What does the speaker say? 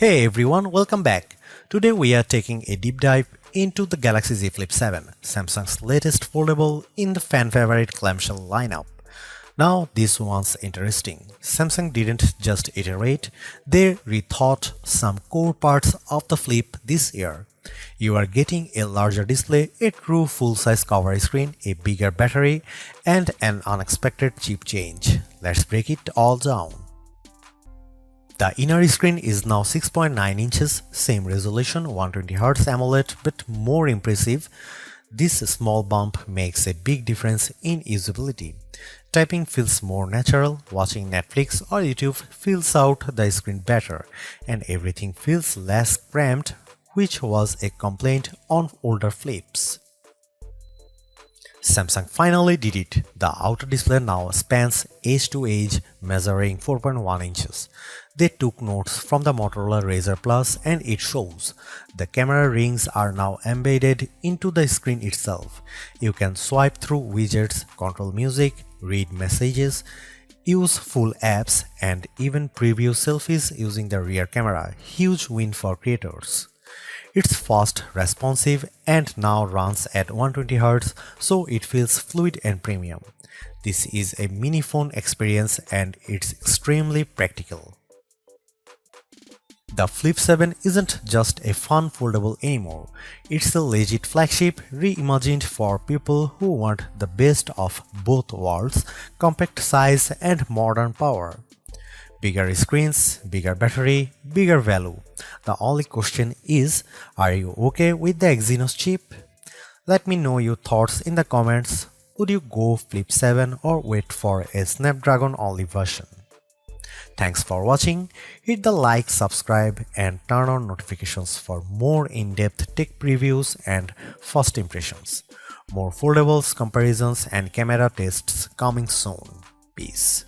Hey everyone, welcome back. Today we are taking a deep dive into the Galaxy Z Flip 7, Samsung's latest foldable in the fan favorite clamshell lineup. Now this one's interesting. Samsung didn't just iterate, they rethought some core parts of the Flip this year. You are getting a larger display, a true full-size cover screen, a bigger battery, and an unexpected chip change. Let's break it all down. The inner screen is now 6.9 inches, same resolution, 120Hz AMOLED, but more impressive. This small bump makes a big difference in usability. Typing feels more natural, watching Netflix or YouTube fills out the screen better, and everything feels less cramped, which was a complaint on older flips. Samsung finally did it. The outer display now spans edge to edge, measuring 4.1 inches. They took notes from the Motorola Razr Plus and it shows. The camera rings are now embedded into the screen itself. You can swipe through widgets, control music, read messages, use full apps, and even preview selfies using the rear camera. Huge win for creators. It's fast, responsive, and now runs at 120Hz, so it feels fluid and premium. This is a mini phone experience and it's extremely practical. The Flip 7 isn't just a fun foldable anymore. It's a legit flagship reimagined for people who want the best of both worlds, compact size and modern power. Bigger screens, bigger battery, bigger value. The only question is, are you okay with the Exynos chip? Let me know your thoughts in the comments. Would you go Flip 7 or wait for a Snapdragon only version? Thanks for watching. Hit the like, subscribe and turn on notifications for more in-depth tech previews and first impressions. More foldables, comparisons and camera tests coming soon. Peace.